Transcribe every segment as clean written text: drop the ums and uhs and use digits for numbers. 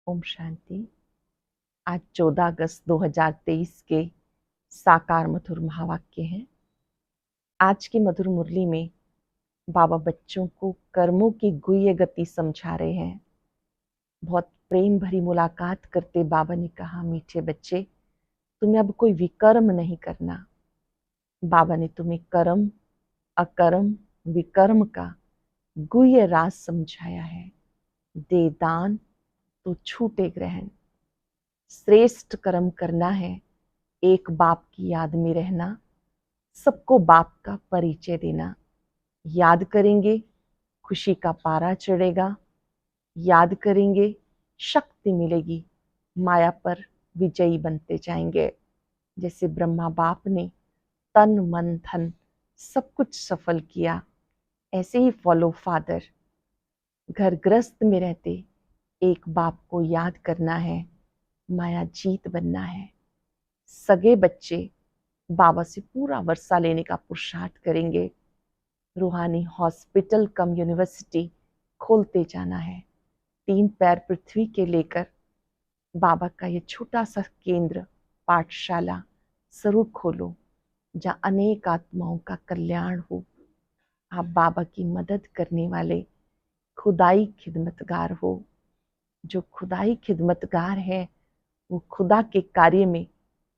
ओम शांति। आज 14 अगस्त 2023 के साकार मधुर महावाक्य हैं। आज की मधुर मुरली में बाबा बच्चों को कर्मों की गुह्य गति समझा रहे हैं। बहुत प्रेम भरी मुलाकात करते बाबा ने कहा, मीठे बच्चे, तुम्हें अब कोई विकर्म नहीं करना। बाबा ने तुम्हें कर्म, अकर्म, विकर्म का गुह्य राज समझाया है। दे दान तो छूटे ग्रहण। श्रेष्ठ कर्म करना है, एक बाप की याद में रहना, सबको बाप का परिचय देना। याद करेंगे खुशी का पारा चढ़ेगा, याद करेंगे शक्ति मिलेगी, माया पर विजयी बनते जाएंगे। जैसे ब्रह्मा बाप ने तन मन धन सब कुछ सफल किया, ऐसे ही फॉलो फादर घर गृहस्थ में रहते एक बाप को याद करना है, माया जीत बनना है। सगे बच्चे बाबा से पूरा वर्षा लेने का पुरुषार्थ करेंगे। रूहानी हॉस्पिटल कम यूनिवर्सिटी खोलते जाना है। 3 पैर पृथ्वी के लेकर बाबा का ये छोटा सा केंद्र पाठशाला जरूर खोलो, जहाँ अनेक आत्माओं का कल्याण हो। आप बाबा की मदद करने वाले खुदाई खिदमतगार हो। जो खुदाई खिदमतगार है वो खुदा के कार्य में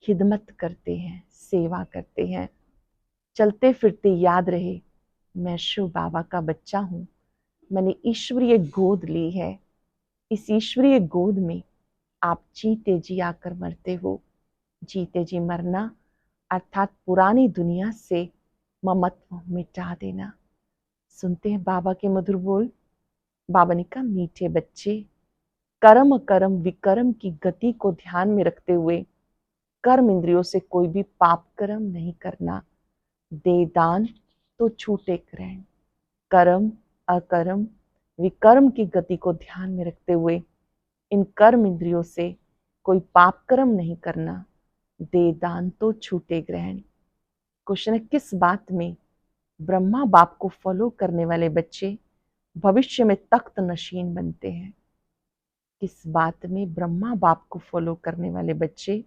खिदमत करते हैं, सेवा करते हैं। चलते फिरते याद रहे, मैं शिव बाबा का बच्चा हूँ, मैंने ईश्वरीय गोद ली है। इस ईश्वरीय गोद में आप जीते जी आकर मरते हो। जीते जी मरना अर्थात पुरानी दुनिया से ममत्व मिटा देना। सुनते हैं बाबा के मधुर बोल। बाबा ने कहा, मीठे बच्चे, कर्म कर्म विकर्म की गति को ध्यान में रखते हुए कर्म इंद्रियों से कोई भी पाप कर्म नहीं करना। दे दान तो छूटे ग्रहण। कर्म अकर्म विकर्म की गति को ध्यान में रखते हुए इन कर्म इंद्रियों से कोई पाप कर्म नहीं करना। दे दान तो छूटे ग्रहण। क्वेश्चन है, किस बात में ब्रह्मा बाप को फॉलो करने वाले बच्चे भविष्य में तख्त नशीन बनते हैं? किस बात में ब्रह्मा बाप को फॉलो करने वाले बच्चे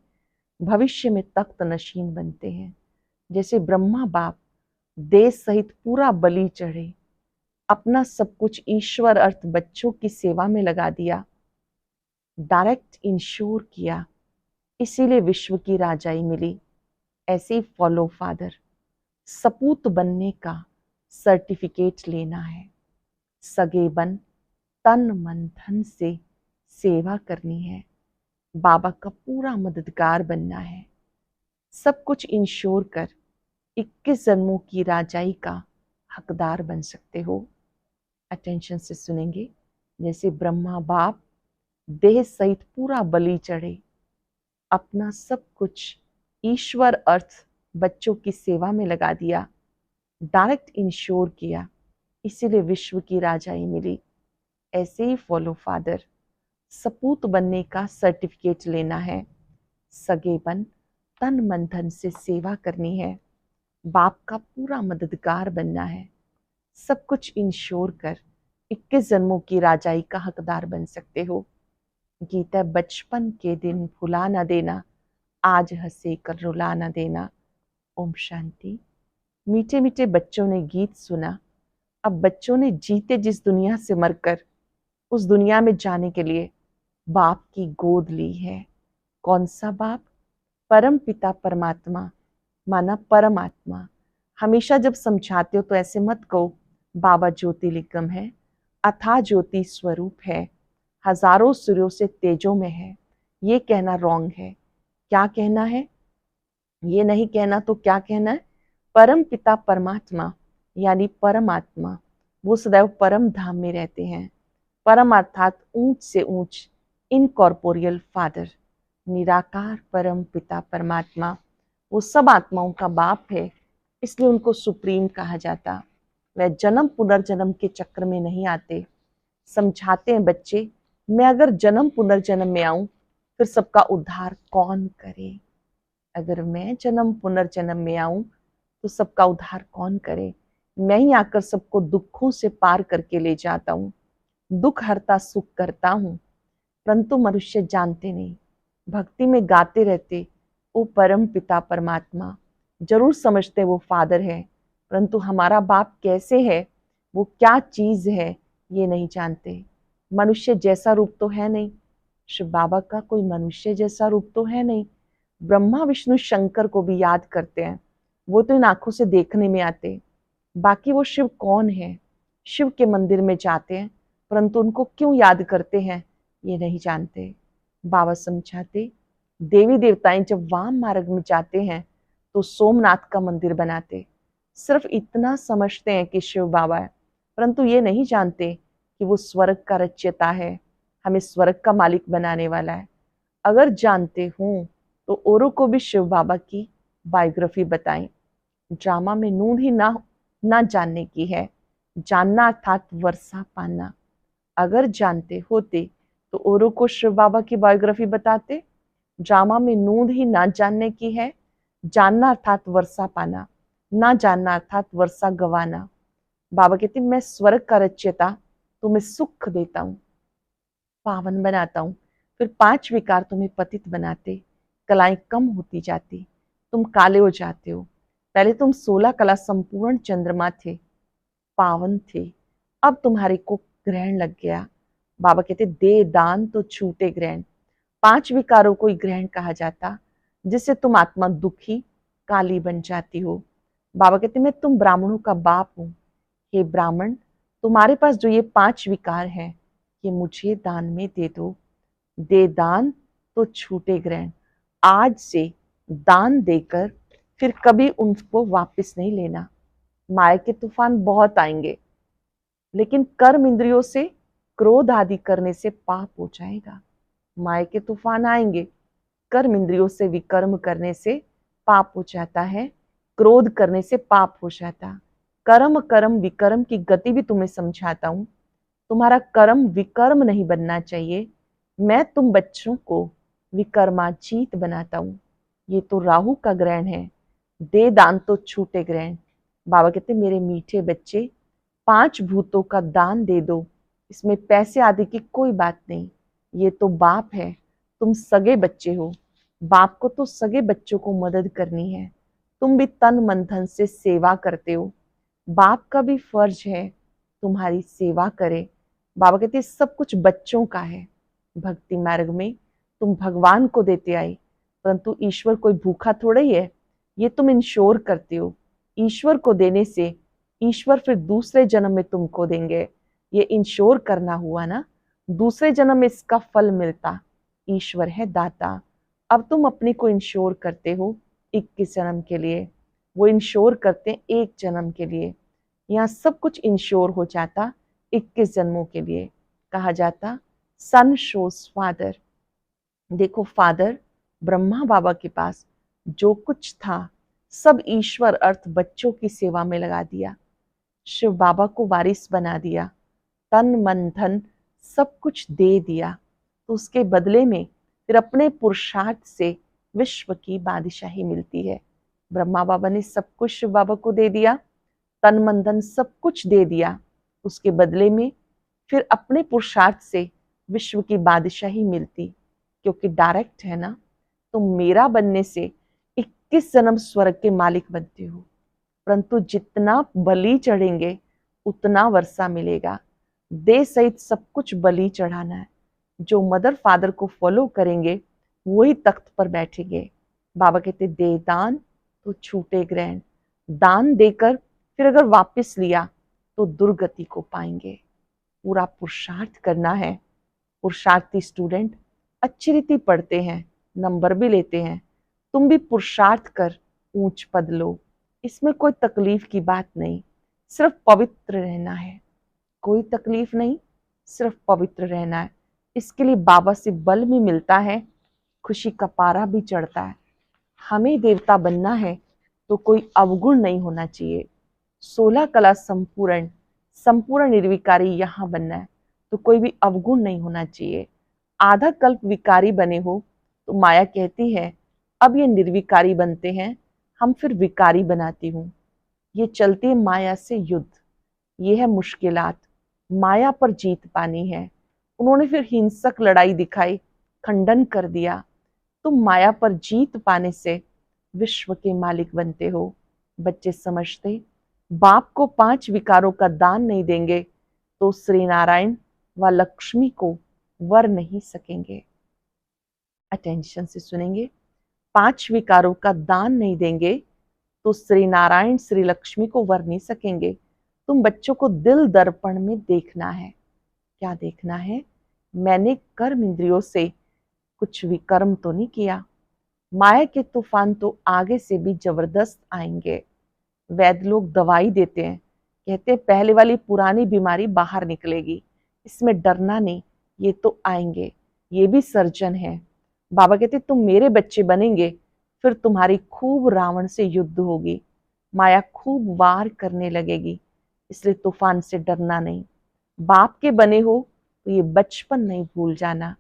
भविष्य में तख्त नशीन बनते हैं? जैसे ब्रह्मा बाप देश सहित पूरा बलि चढ़े, अपना सब कुछ ईश्वर अर्थ बच्चों की सेवा में लगा दिया, डायरेक्ट इंश्योर किया, इसीलिए विश्व की राजाई मिली। ऐसे ही फॉलो फादर सपूत बनने का सर्टिफिकेट लेना है। सगे बन तन मन धन से सेवा करनी है। बाबा का पूरा मददगार बनना है। सब कुछ इंश्योर कर 21 जन्मों की राजाई का हकदार बन सकते हो। अटेंशन से सुनेंगे। जैसे ब्रह्मा बाप देह सहित पूरा बलि चढ़े, अपना सब कुछ ईश्वर अर्थ बच्चों की सेवा में लगा दिया, डायरेक्ट इंश्योर किया, इसीलिए विश्व की राजाई मिली। ऐसे ही फॉलो फादर सपूत बनने का सर्टिफिकेट लेना है। सगे बन तन मन धन से सेवा करनी है। बाप का पूरा मददगार बनना है। सब कुछ इंश्योर कर 21 जन्मों की राजाई का हकदार बन सकते हो। गीता, बचपन के दिन भुला ना देना, आज हंसे कर रुला ना देना। ओम शांति। मीठे मीठे बच्चों ने गीत सुना। अब बच्चों ने जीते जिस दुनिया से मरकर उस दुनिया में जाने के लिए बाप की गोद ली है। कौन सा बाप? परम पिता परमात्मा, माना परमात्मा। हमेशा जब समझाते हो तो ऐसे मत कहो बाबा ज्योतिर्लिंगम है, अथाह ज्योति स्वरूप है, हजारों सूर्यों से तेजों में है। ये कहना रॉन्ग है। क्या कहना है? ये नहीं कहना तो क्या कहना है? परम पिता परमात्मा यानी परमात्मा, वो सदैव परम धाम में रहते हैं। परम अर्थात ऊंच से ऊंच, इनकॉर्पोरियल फादर, निराकार परम पिता परमात्मा, वो सब आत्माओं का बाप है, इसलिए उनको सुप्रीम कहा जाता। वह जन्म पुनर्जन्म के चक्र में नहीं आते। समझाते हैं बच्चे, मैं अगर जन्म पुनर्जन्म में आऊं फिर सबका उद्धार कौन करे? अगर मैं जन्म पुनर्जन्म में आऊं तो सबका उद्धार कौन करे? मैं ही आकर सबको दुखों से पार करके ले जाता हूं, दुख हरता सुख करता हूं। परंतु मनुष्य जानते नहीं। भक्ति में गाते रहते ओ परम पिता परमात्मा, जरूर समझते वो फादर है, परंतु हमारा बाप कैसे है, वो क्या चीज है, ये नहीं जानते। मनुष्य जैसा रूप तो है नहीं, शिव बाबा का कोई मनुष्य जैसा रूप तो है नहीं। ब्रह्मा विष्णु शंकर को भी याद करते हैं, वो तो इन आंखों से देखने में आते, बाकी वो शिव कौन है। शिव के मंदिर में जाते हैं, परंतु उनको क्यों याद करते हैं ये नहीं जानते। बाबा समझाते, देवी देवताएं जब वाम मार्ग में जाते हैं तो सोमनाथ का मंदिर बनाते। सिर्फ इतना समझते हैं कि शिव बाबा है, परंतु ये नहीं जानते कि वो स्वर्ग का रचयिता है, हमें स्वर्ग का मालिक बनाने वाला है। अगर जानते हों तो औरों को भी शिव बाबा की बायोग्राफी बताएं। ड्रामा में नूंद ही ना जानने की है, जानना अर्थात वर्षा पाना। अगर जानते होते तो औरों को शिव बाबा की बायोग्राफी बताते। ड्रामा में नूंद ही ना जानने की है, जानना अर्थात वर्षा पाना, ना जानना अर्थात वर्षा गवाना। बाबा कहते मैं स्वर्ग का रचयिता, तुम्हें सुख देता हूँ, पावन बनाता हूँ, फिर 5 विकार तुम्हें पतित बनाते, कलाएं कम होती जाती, तुम काले हो जाते हो। पहले तुम 16 कला संपूर्ण चंद्रमा थे, पावन थे, अब तुम्हारे को ग्रहण लग गया। बाबा कहते दे दान तो छूटे ग्रहण। 5 विकारों को ही ग्रहण कहा जाता, जिससे तुम आत्मा दुखी काली बन जाती हो। बाबा कहते मैं तुम ब्राह्मणों का बाप हूं, हे ब्राह्मण, तुम्हारे पास जो ये 5 विकार हैं, ये मुझे दान में दे दो। दे दान तो छूटे ग्रहण। आज से दान देकर फिर कभी उनको वापस नहीं लेना। माया के तूफान बहुत आएंगे, लेकिन कर्म इंद्रियों से क्रोध आदि करने से पाप हो जाएगा। माया के तूफान आएंगे, कर्म इंद्रियों से विकर्म करने से पाप हो जाता है, क्रोध करने से पाप हो जाता। कर्म कर्म विकर्म की गति भी तुम्हें समझाता हूं। तुम्हारा कर्म विकर्म नहीं बनना चाहिए, मैं तुम बच्चों को विकर्माजीत बनाता हूं। ये तो राहु का ग्रहण है, दे दान तो छूटे ग्रहण। बाबा कहते मेरे मीठे बच्चे, 5 भूतों का दान दे दो, इसमें पैसे आदि की कोई बात नहीं। ये तो बाप है, तुम सगे बच्चे हो, बाप को तो सगे बच्चों को मदद करनी है। तुम भी तन मन धन से सेवा करते हो, बाप का भी फर्ज है तुम्हारी सेवा करे। बाबा कहते सब कुछ बच्चों का है। भक्ति मार्ग में तुम भगवान को देते आए, परंतु ईश्वर कोई भूखा थोड़ा ही है, ये तुम इंश्योर करते हो। ईश्वर को देने से ईश्वर फिर दूसरे जन्म में तुमको देंगे, ये इंश्योर करना हुआ ना। दूसरे जन्म में इसका फल मिलता, ईश्वर है दाता। अब तुम अपने को इंश्योर करते हो 21 जन्म के लिए, वो इंश्योर करते हैं 1 जन्म के लिए। यहाँ सब कुछ इंश्योर हो जाता 21 जन्मों के लिए। कहा जाता सन शोज फादर। देखो फादर ब्रह्मा बाबा के पास जो कुछ था सब ईश्वर अर्थ बच्चों की सेवा में लगा दिया, शिव बाबा को वारिस बना दिया, तन मन धन सब कुछ दे दिया। तो उसके बदले में फिर अपने पुरुषार्थ से विश्व की बादशाही मिलती है। ब्रह्मा बाबा ने सब कुछ शिव बाबा को दे दिया, तन मन धन सब कुछ दे दिया, उसके बदले में फिर अपने पुरुषार्थ से विश्व की बादशाही मिलती, क्योंकि डायरेक्ट है ना। तो मेरा बनने से 21 जन्म स्वर्ग के मालिक बनते हो, परंतु जितना बलि चढ़ेंगे उतना वर्षा मिलेगा। दे सहित सब कुछ बलि चढ़ाना है। जो मदर फादर को फॉलो करेंगे वही तख्त पर बैठेंगे। बाबा कहते दे दान तो छूटे ग्रहण। दान देकर फिर अगर वापस लिया तो दुर्गति को पाएंगे। पूरा पुरुषार्थ करना है। पुरुषार्थी स्टूडेंट अच्छी रीति पढ़ते हैं, नंबर भी लेते हैं। तुम भी पुरुषार्थ कर ऊंच पद लो, इसमें कोई तकलीफ की बात नहीं, सिर्फ पवित्र रहना है। कोई तकलीफ नहीं, सिर्फ पवित्र रहना है। इसके लिए बाबा से बल भी मिलता है, खुशी का पारा भी चढ़ता है। हमें देवता बनना है तो कोई अवगुण नहीं होना चाहिए। 16 कला संपूर्ण संपूर्ण निर्विकारी यहाँ बनना है तो कोई भी अवगुण नहीं होना चाहिए। आधा कल्प विकारी बने हो तो माया कहती है अब ये निर्विकारी बनते हैं, हम फिर विकारी बनाती हूँ। ये चलती है माया से युद्ध, ये है मुश्किलात। माया पर जीत पानी है, उन्होंने फिर हिंसक लड़ाई दिखाई, खंडन कर दिया। तुम माया पर जीत पाने से विश्व के मालिक बनते हो। बच्चे समझते बाप को 5 विकारों का दान नहीं देंगे तो श्री नारायण व लक्ष्मी को वर नहीं सकेंगे। अटेंशन से सुनेंगे। 5 विकारों का दान नहीं देंगे तो श्री नारायण श्री लक्ष्मी को वर नहीं सकेंगे। तुम बच्चों को दिल दर्पण में देखना है। क्या देखना है? मैंने कर्म इंद्रियों से कुछ विकर्म तो नहीं किया। माया के तूफान तो आगे से भी जबरदस्त आएंगे। वैद्य लोग दवाई देते हैं, कहते हैं पहले वाली पुरानी बीमारी बाहर निकलेगी, इसमें डरना नहीं, ये तो आएंगे, ये भी सर्जन है। बाबा कहते तुम मेरे बच्चे बनेंगे, फिर तुम्हारी खूब रावण से युद्ध होगी, माया खूब वार करने लगेगी, इसलिए तूफान से डरना नहीं। बाप के बने हो तो ये बचपन नहीं भूल जाना।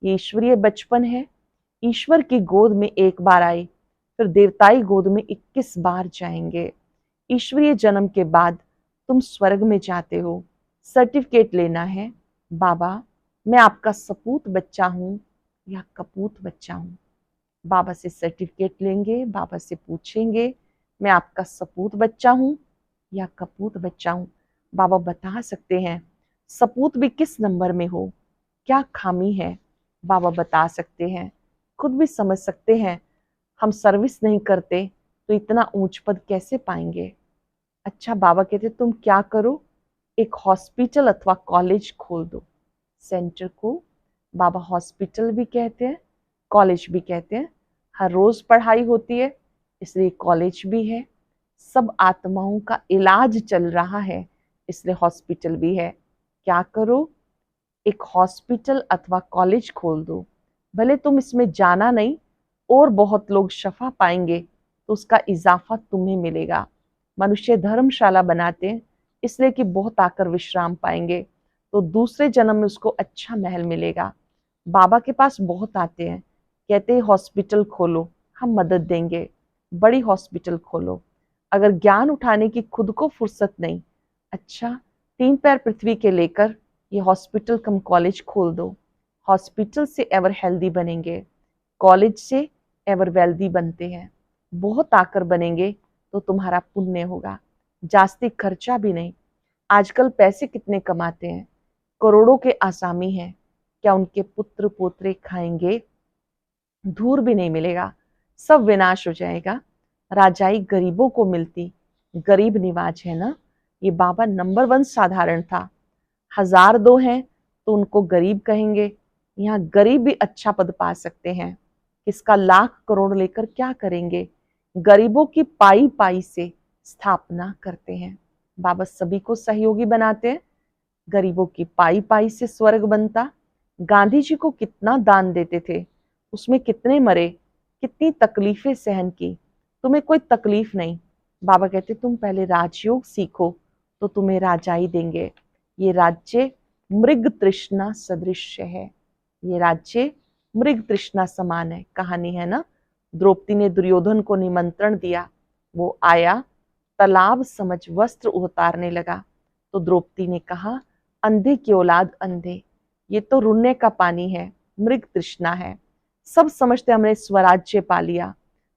ये ईश्वरीय बचपन है। ईश्वर की गोद में एक बार आए, फिर देवताई गोद में 21 बार जाएंगे। ईश्वरीय जन्म के बाद तुम स्वर्ग में जाते हो। सर्टिफिकेट लेना है, बाबा मैं आपका सपूत बच्चा हूं या कपूत बच्चा हूं। बाबा से सर्टिफिकेट लेंगे, बाबा से पूछेंगे मैं आपका सपूत बच्चा हूं या कपूत बच्चा हूं। बाबा बता सकते हैं सपूत भी किस नंबर में हो, क्या खामी है, बाबा बता सकते हैं। खुद भी समझ सकते हैं हम सर्विस नहीं करते तो इतना ऊंच पद कैसे पाएंगे। अच्छा, बाबा कहते तुम क्या करो, एक हॉस्पिटल अथवा कॉलेज खोल दो। सेंटर को बाबा हॉस्पिटल भी कहते हैं, कॉलेज भी कहते हैं। हर रोज पढ़ाई होती है, इसलिए कॉलेज भी है। सब आत्माओं का इलाज चल रहा है, इसलिए हॉस्पिटल भी है। क्या करो, एक हॉस्पिटल अथवा कॉलेज खोल दो। भले तुम इसमें जाना नहीं और बहुत लोग शफा पाएंगे तो उसका इजाफा तुम्हें मिलेगा। मनुष्य धर्मशाला बनाते हैं इसलिए कि बहुत आकर विश्राम पाएंगे, तो दूसरे जन्म में उसको अच्छा महल मिलेगा। बाबा के पास बहुत आते हैं, कहते हैं हॉस्पिटल खोलो, हम मदद देंगे, बड़ी हॉस्पिटल खोलो। अगर ज्ञान उठाने की खुद को फुर्सत नहीं, अच्छा 3 पैर पृथ्वी के लेकर ये हॉस्पिटल कम कॉलेज खोल दो। हॉस्पिटल से एवर हेल्दी बनेंगे, कॉलेज से एवर वेल्दी बनते हैं। बहुत आकर बनेंगे तो तुम्हारा पुण्य होगा, जास्ती खर्चा भी नहीं। आजकल पैसे कितने कमाते हैं, करोड़ों के आसामी हैं, क्या उनके पुत्र पोत्रे खाएंगे? धूर भी नहीं मिलेगा, सब विनाश हो जाएगा। राजाई गरीबों को मिलती, गरीब निवाज है ना। ये बाबा नंबर 1 साधारण था। 1000 दो हैं तो उनको गरीब कहेंगे। यहाँ गरीब भी अच्छा पद पा सकते हैं। किसका लाख करोड़ लेकर क्या करेंगे? गरीबों की पाई पाई से स्थापना करते हैं। बाबा सभी को सहयोगी बनाते हैं। गरीबों की पाई पाई से स्वर्ग बनता। गांधी जी को कितना दान देते थे, उसमें कितने मरे, कितनी तकलीफें सहन की, तुम्हें कोई तकलीफ नहीं। बाबा कहते तुम पहले राजयोग सीखो तो तुम्हें राजाई देंगे। ये राज्य मृग तृष्णा सदृश है, ये राज्य मृग तृष्णा समान है। कहानी है ना, द्रौपदी ने दुर्योधन को निमंत्रण दिया, वो आया, तालाब समझ वस्त्र उतारने लगा तो द्रौपदी ने कहा अंधे की औलाद अंधे, ये तो रुन्ने का पानी है, मृग तृष्णा है। सब समझते हमने स्वराज्य पा लिया,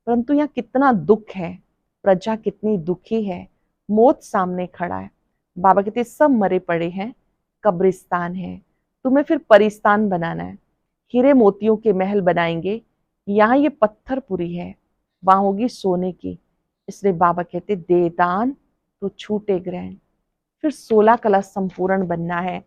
परंतु यहाँ कितना दुख है, प्रजा कितनी दुखी है, मौत सामने खड़ा है। बाबा कहते सब मरे पड़े हैं, कब्रिस्तान है, तुम्हें फिर परिस्तान बनाना है। हीरे मोतियों के महल बनाएंगे, यहाँ ये पत्थरपुरी है, वहां होगी सोने की। इसलिए बाबा कहते दे दान तो छूटे ग्रहण। फिर 16 कला संपूर्ण बनना है।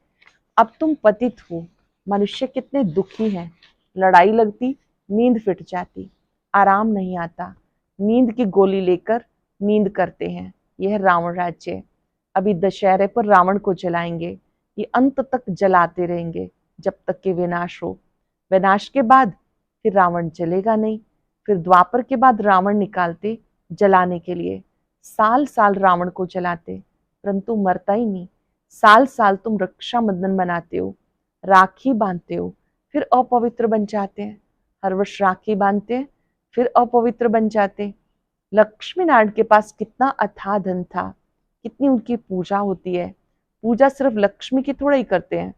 अब तुम पतित हो, मनुष्य कितने दुखी हैं, लड़ाई लगती नींद फिट जाती, आराम नहीं आता, नींद की गोली लेकर नींद करते हैं। यह रावण राज्य। अभी दशहरे पर रावण को जलाएंगे, ये अंत तक जलाते रहेंगे जब तक कि विनाश हो। विनाश के बाद फिर रावण जलेगा नहीं। फिर द्वापर के बाद रावण निकालते जलाने के लिए, साल साल रावण को जलाते, परंतु मरता ही नहीं। साल साल तुम रक्षाबंधन मनाते हो, राखी बांधते हो, फिर अपवित्र बन जाते हैं। हर वर्ष राखी बांधते हैं, फिर अपवित्र बन जाते। लक्ष्मी नारायण के पास कितना अथाह धन था, कितनी उनकी पूजा होती है। पूजा सिर्फ लक्ष्मी की थोड़ा ही करते हैं,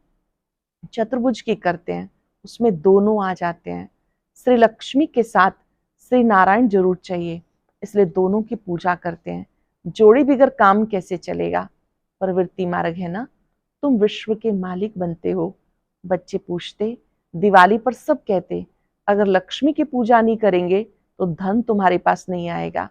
चतुर्भुज की करते हैं उसमें दोनों आ जाते हैं। श्री लक्ष्मी के साथ श्री नारायण जरूर चाहिए, इसलिए दोनों की पूजा करते हैं। जोड़ी बिगर काम कैसे चलेगा? प्रवृत्ति मार्ग है ना। तुम विश्व के मालिक बनते हो। बच्चे पूछते, दिवाली पर सब कहते अगर लक्ष्मी की पूजा नहीं करेंगे तो धन तुम्हारे पास नहीं आएगा।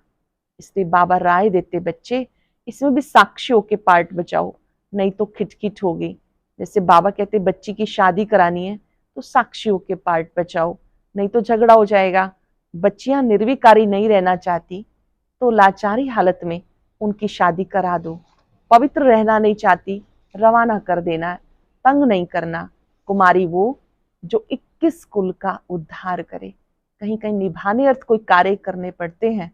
इसलिए बाबा राय देते, बच्चे इसमें भी साक्षियों के पार्ट बचाओ, नहीं तो खिटखिट होगी। जैसे बाबा कहते बच्ची की शादी करानी है तो साक्षियों के पार्ट बचाओ, नहीं तो झगड़ा हो जाएगा। बच्चियां निर्विकारी नहीं रहना चाहती तो लाचारी हालत में उनकी शादी करा दो। पवित्र रहना नहीं चाहती, रवाना कर देना, तंग नहीं करना। कुमारी वो जो 21 कुल का उद्धार करे। कहीं कहीं निभाने अर्थ कोई कार्य करने पड़ते हैं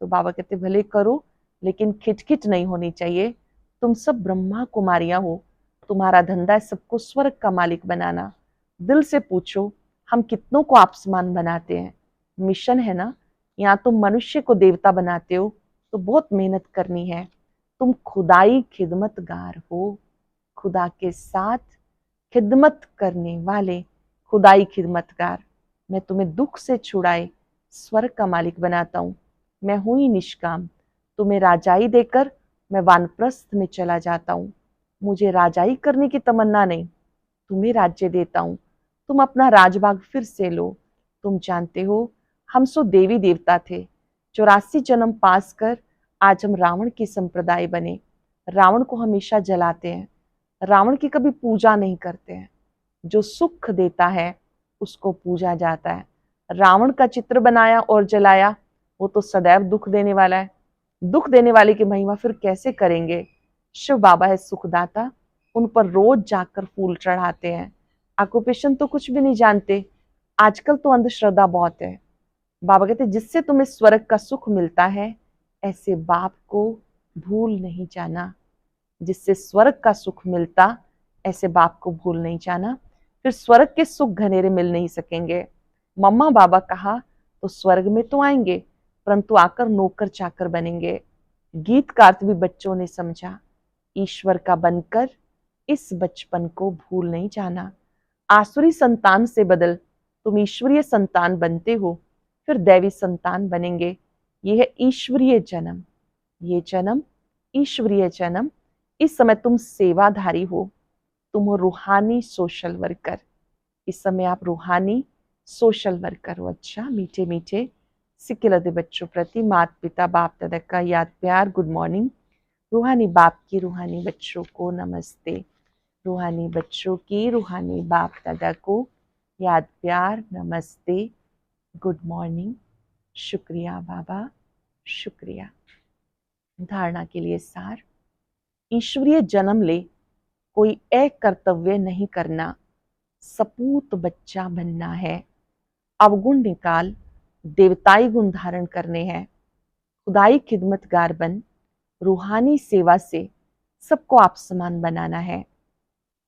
तो बाबा कहते भले करो, लेकिन खिटखिट नहीं होनी चाहिए। तुम सब ब्रह्मा कुमारियां हो, तुम्हारा धंधा है सबको स्वर्ग का मालिक बनाना। दिल से पूछो, हम कितनों को आपसमान बनाते हैं? मिशन है ना। यहाँ तुम मनुष्य को देवता बनाते हो तो बहुत मेहनत करनी है। तुम खुदाई खिदमतगार हो, खुदा के साथ खिदमत करने वाले खुदाई खिदमतगार। मैं तुम्हें दुख से छुड़ाए स्वर्ग का मालिक बनाता हूँ। मैं हूं ही निष्काम। तुम्हें राजाई देकर मैं वानप्रस्थ में चला जाता हूँ। मुझे राजाई करने की तमन्ना नहीं, तुम्हें राज्य देता हूँ। तुम अपना राजभाग फिर से लो। तुम जानते हो हम सो देवी देवता थे, 84 जन्म पास कर आज हम रावण की संप्रदाय बने। रावण को हमेशा जलाते हैं, रावण की कभी पूजा नहीं करते हैं। जो सुख देता है उसको पूजा जाता है। रावण का चित्र बनाया और जलाया, वो तो सदैव दुख देने वाला है। दुख देने वाले की महिमा फिर कैसे करेंगे? शिव बाबा है सुखदाता, उन पर रोज जाकर फूल चढ़ाते हैं। ऑक्यूपेशन तो कुछ भी नहीं जानते। आजकल तो अंधश्रद्धा बहुत है। बाबा कहते जिससे तुम्हें स्वर्ग का सुख मिलता है ऐसे बाप को भूल नहीं जाना। जिससे स्वर्ग का सुख मिलता ऐसे बाप को भूल नहीं जाना। फिर स्वर्ग के सुख घनेरे मिल नहीं सकेंगे। मम्मा बाबा कहा तो स्वर्ग में तो आएंगे, परंतु आकर नौकर चाकर बनेंगे। गीत का अर्थ भी बच्चों ने समझा। ईश्वर का बनकर इस बचपन को भूल नहीं जाना। आसुरी संतान से बदल तुम ईश्वरीय संतान बनते हो, फिर दैवी संतान बनेंगे। यह है ईश्वरीय जन्म। ये जन्म ईश्वरीय जन्म। इस समय तुम सेवाधारी हो, तुम हो रूहानी सोशल वर्कर। इस समय आप रूहानी सोशल वर्कर हो। अच्छा, मीठे मीठे सिक्किलते बच्चों प्रति माता पिता बाप दादा का याद प्यार गुड मॉर्निंग। रूहानी बाप की रूहानी बच्चों को नमस्ते। रूहानी बच्चों की रूहानी बाप दादा को याद प्यार नमस्ते, गुड मॉर्निंग। शुक्रिया बाबा, शुक्रिया। धारणा के लिए सार। ईश्वरीय जन्म ले कोई एक कर्तव्य नहीं करना, सपूत बच्चा बनना है। अवगुण निकाल देवताई गुण धारण करने हैं। खुदाई खिदमतगार बन रूहानी सेवा से सबको आप समान बनाना है।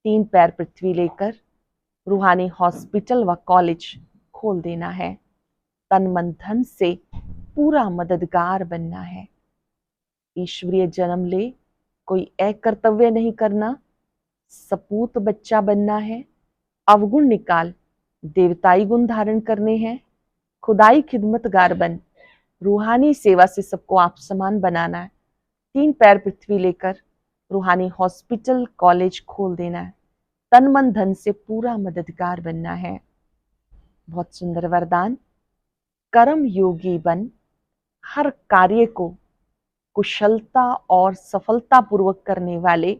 3 पैर पृथ्वी लेकर रूहानी हॉस्पिटल व कॉलेज खोल देना है। तन मन धन से पूरा मददगार बनना है। ईश्वरीय जन्म ले कोई एक कर्तव्य नहीं करना, सपूत बच्चा बनना है। अवगुण निकाल देवताई गुण धारण करने हैं। खुदाई खिदमतगार बन रूहानी सेवा से सबको आप समान बनाना है। 3 पैर पृथ्वी लेकर रूहानी हॉस्पिटल कॉलेज खोल देना है। तन मन धन से पूरा मददगार बनना है। बहुत सुंदर वरदान। कर्म योगी बन हर कार्य को कुशलता और सफलता पूर्वक करने वाले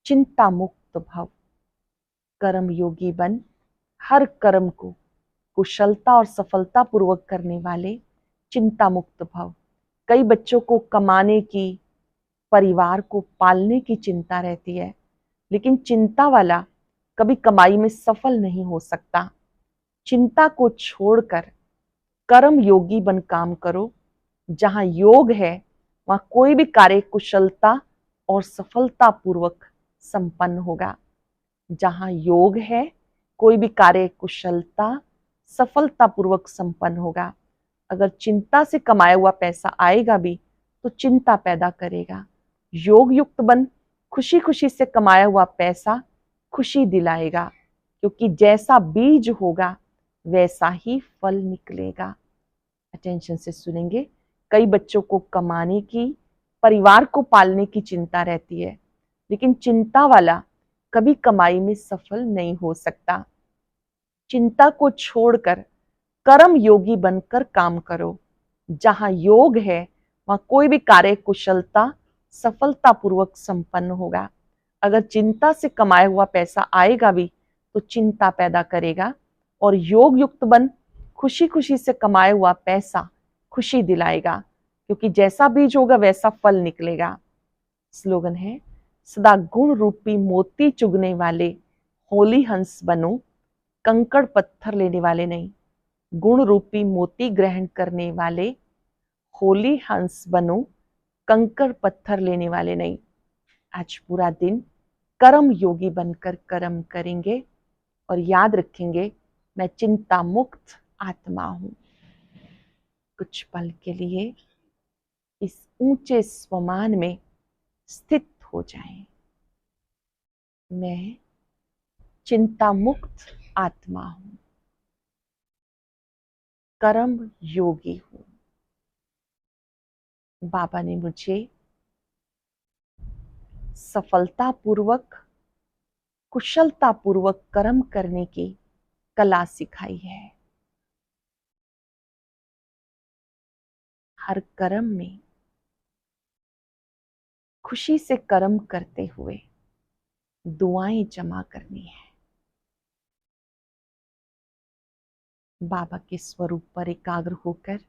चिंता मुक्त भव। कर्म योगी बन हर कर्म को कुशलता और सफलता पूर्वक करने वाले चिंता मुक्त भव। कई बच्चों को कमाने की, परिवार को पालने की चिंता रहती है, लेकिन चिंता वाला कभी कमाई में सफल नहीं हो सकता। चिंता को छोड़कर कर्म योगी बन काम करो। जहां योग है वहां कोई भी कार्य कुशलता और सफलता पूर्वक संपन्न होगा। जहां योग है कोई भी कार्य कुशलता सफलता पूर्वक संपन्न होगा। अगर चिंता से कमाया हुआ पैसा आएगा भी तो चिंता पैदा करेगा। योग युक्त बन खुशी खुशी से कमाया हुआ पैसा खुशी दिलाएगा। क्योंकि जैसा बीज होगा वैसा ही फल निकलेगा। अटेंशन से सुनेंगे। कई बच्चों को कमाने की, परिवार को पालने की चिंता रहती है, लेकिन चिंता वाला कभी कमाई में सफल नहीं हो सकता। चिंता को छोड़कर कर्म योगी बनकर काम करो। जहां योग है वहां कोई भी कार्य कुशलता सफलतापूर्वक संपन्न होगा। अगर चिंता से कमाया हुआ पैसा आएगा भी तो चिंता पैदा करेगा, और योग युक्त बन खुशी खुशी से कमाया हुआ पैसा खुशी दिलाएगा, क्योंकि जैसा बीज होगा वैसा फल निकलेगा। स्लोगन है, सदा गुण रूपी मोती चुगने वाले होली हंस बनो, कंकड़ पत्थर लेने वाले नहीं। गुण रूपी मोती ग्रहण करने वाले होली हंस बनो, कंकड़ पत्थर लेने वाले नहीं। आज पूरा दिन कर्म योगी बनकर कर्म करेंगे और याद रखेंगे, मैं चिंता मुक्त आत्मा हूं। कुछ पल के लिए इस ऊंचे स्वमान में स्थित हो जाएं। मैं चिंता मुक्त आत्मा हूं, कर्म योगी हूं। बाबा ने मुझे सफलतापूर्वक, कुशलतापूर्वक कर्म करने की कला सिखाई है। हर कर्म में खुशी से कर्म करते हुए दुआएं जमा करनी है। बाबा के स्वरूप पर एकाग्र होकर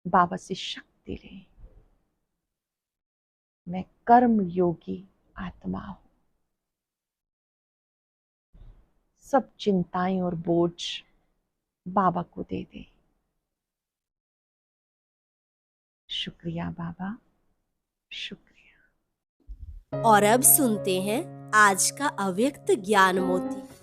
बाबा से शक्ति लें। मैं कर्म योगी आत्मा हूं। सब चिंताएं और बोझ बाबा को दे दें। शुक्रिया बाबा, शुक्रिया। और अब सुनते हैं आज का अव्यक्त ज्ञान मोती।